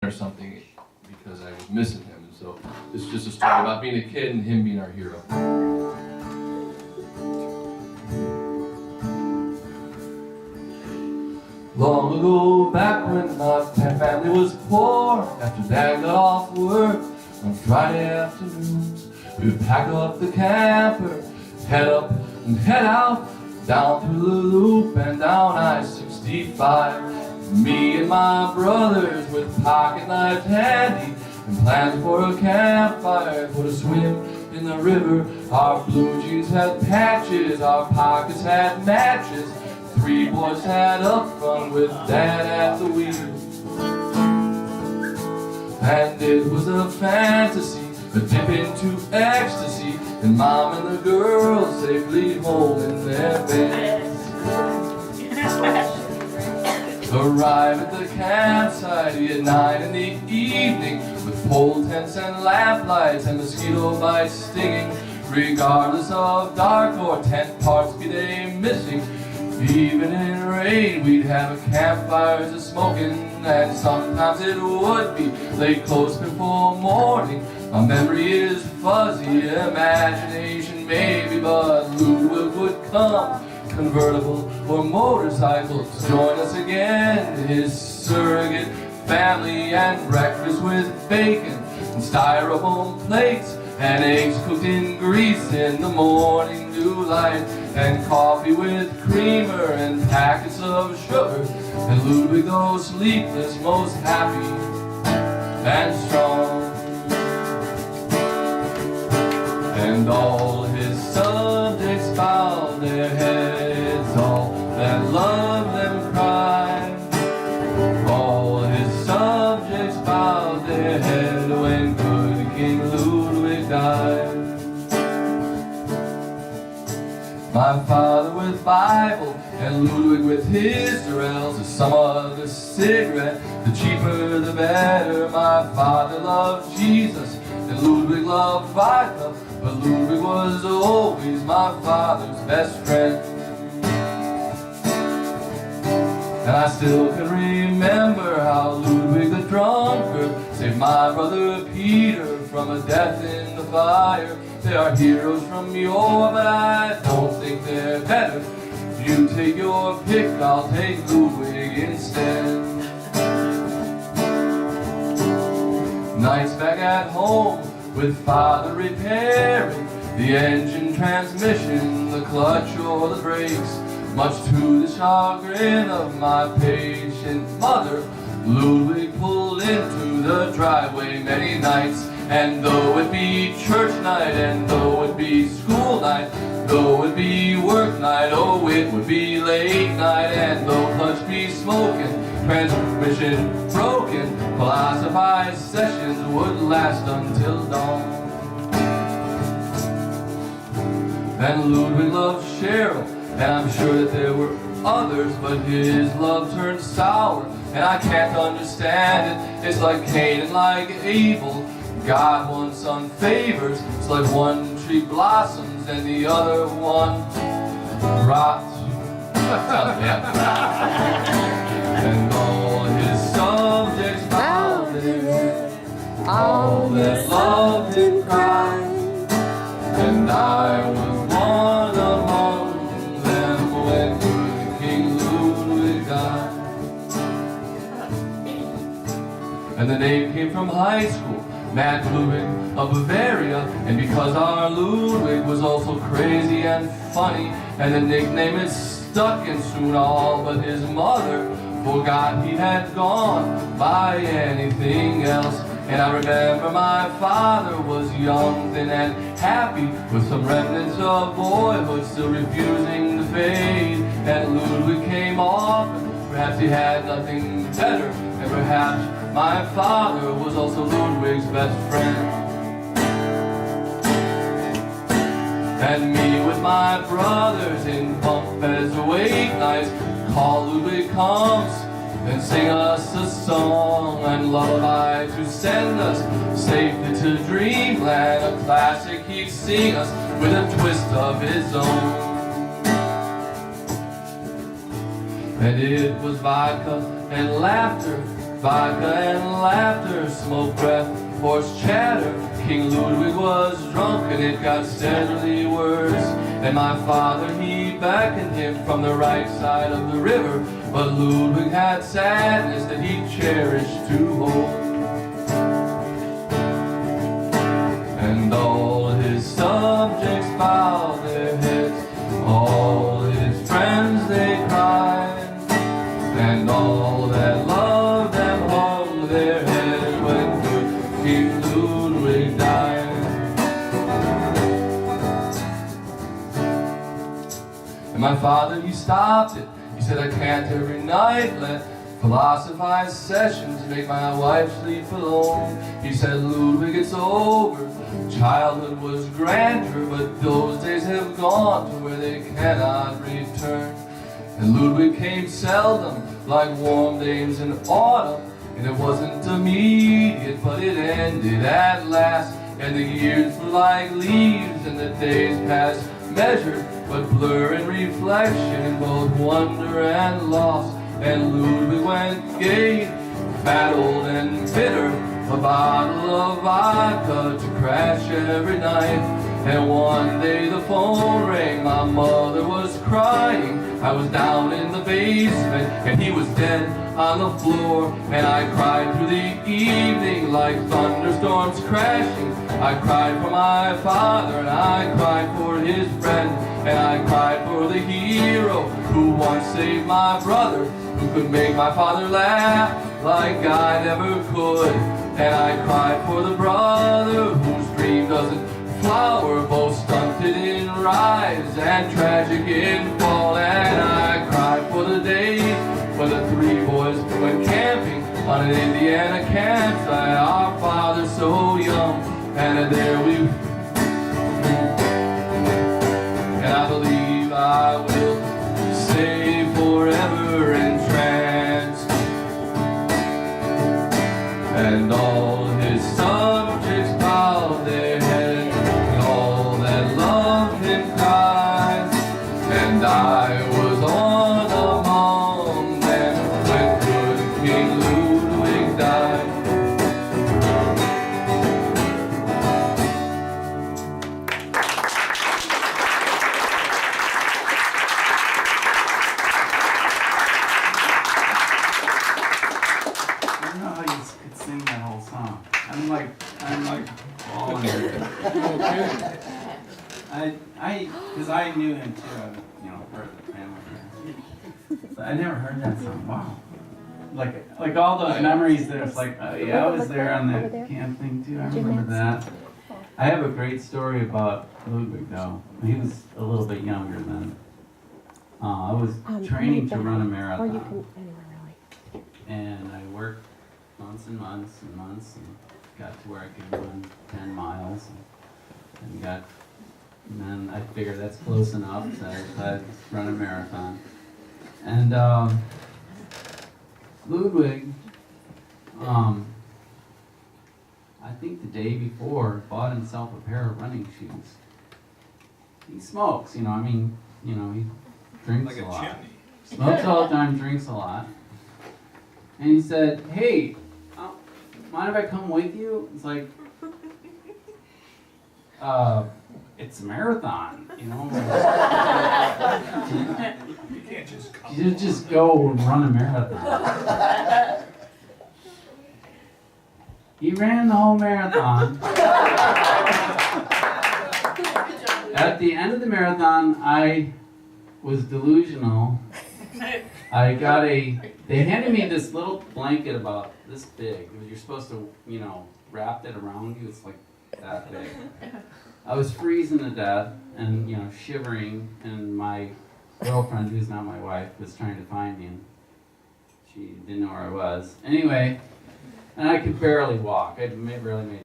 or something because I was missing him. And so it's just a story about being a kid and him being our hero. Long ago, back when my family was poor, after Dad got off work on Friday afternoons, we would pack up the camper, head up and head out, down through the loop and down I-65. Me and my brothers with pocket knives handy and plans for a campfire, for to swim in the river. Our blue jeans had patches, our pockets had matches. 3 boys sat up front with Dad at the wheel. And it was a fantasy, a dip into ecstasy, and Mom and the girls safely holding their beds. Arrive at the campsite at 9 in the evening, with pole tents and lamplights and mosquito bites stinging. Regardless of dark or tent parts be they missing, even in rain we'd have a campfire a-smoking, and sometimes it would be late close before morning. My memory is fuzzy, imagination maybe, but Ludwig would come, convertible or motorcycles, join us again, his surrogate family, and breakfast with bacon and styrofoam plates and eggs cooked in grease in the morning dew light, and coffee with creamer and packets of sugar, and Ludwig, though sleepless, most happy and strong. And all his subjects bowed their heads, all that loved them cried. All his subjects bowed their head when good King Ludwig died. My father with Bible and Ludwig with his Durrells, some other cigarette, the cheaper the better. My father loved Jesus and Ludwig loved vodka, but Ludwig was always my father's best friend. And I still can remember how Ludwig the drunkard saved my brother Peter from a death in the fire. They are heroes from yore, but I don't think they're better. You take your pick, I'll take Ludwig instead. Nights back at home with father repairing the engine, transmission, the clutch or the brakes, much to the chagrin of my patient mother. Ludwig pulled into the driveway many nights, and though it be church night, and though it be school night, though it be work night, oh it would be late night, and though clutch be smoking, transmission broken, philosophize sessions would last until dawn. And Ludwig loved Cheryl, and I'm sure that there were others, but his love turned sour, and I can't understand it. It's like Cain and like Abel. God wants some favors. It's like one tree blossoms and the other one rots. And all his subjects bowed their head, all that loved him cried, and I was one among them when good King Ludwig died. And the name came from high school, Mad Ludwig of Bavaria, and because our Ludwig was also crazy and funny, and the nickname is stuck, and soon all but his mother forgot he had gone by anything else. And I remember my father was young, thin and happy, with some remnants of boyhood still refusing to fade. And Ludwig came often, perhaps he had nothing better, and perhaps my father was also Ludwig's best friend. And me with my brothers in bunk beds awake nights, call Ludwig comes, then sing us a song and lullaby to send us safely to dreamland, a classic he'd sing us with a twist of his own. And it was vodka and laughter vodka and laughter, smoke breath, horse chatter. King Ludwig was drunk and it got steadily worse. And my father, he beckoned him from the right side of the river, but Ludwig had sadness that he cherished to hold. And all his subjects bowed their heads, all his friends they cried, and all that loved them hung their heads when good King Ludwig died. And my father, he stopped it. He said, I can't every night let philosophized sessions make my wife sleep alone. He said, Ludwig, it's over. Childhood was grandeur, but those days have gone to where they cannot return. And Ludwig came seldom, like warm days in autumn, and it wasn't immediate, but it ended at last. And the years were like leaves, and the days passed measured, but blur and reflection in both wonder and loss. And Ludwig went gay, fat, old, and bitter, a bottle of vodka to crash every night. And one day the phone rang, my mother was crying. I was down in the basement, and he was dead on the floor. And I cried through the evening like thunderstorms crashing. I cried for my father, and I cried for his friend, and I cried for the hero who once saved my brother, who could make my father laugh like I never could. And I cried for the brother whose dream doesn't flower, both stunted in rise and tragic in fall. And I cried for the days when the three boys went camping on an Indiana campsite, our father so young, and there we, and I believe I will stay forever entranced. And all his subjects bowed their heads, and all that loved him cried. And I was one among them when good King Ludwig died. Because I knew him too, part of the family. But I never heard that song. Wow. Like all those memories that it's like, oh yeah, I was there on the camp thing too. I remember that. I have a great story about Ludwig though. He was a little bit younger then. I was training to run a marathon. And I worked months and months and months and got to where I could run 10 miles. And then I figured that's close enough, so I'd run a marathon. And Ludwig, I think the day before, bought himself a pair of running shoes. He smokes, he drinks like a lot. Chimney. Smokes all the time, drinks a lot. And he said, hey, mind if I come with you? It's like, it's a marathon, You can't just come. You just go and run a marathon. He ran the whole marathon. At the end of the marathon, I was delusional. They handed me this little blanket about this big. You're supposed to, wrap it around you. It's like that big. I was freezing to death and, shivering, and my girlfriend, who's not my wife, was trying to find me, and she didn't know where I was. Anyway, and I could barely walk. I barely made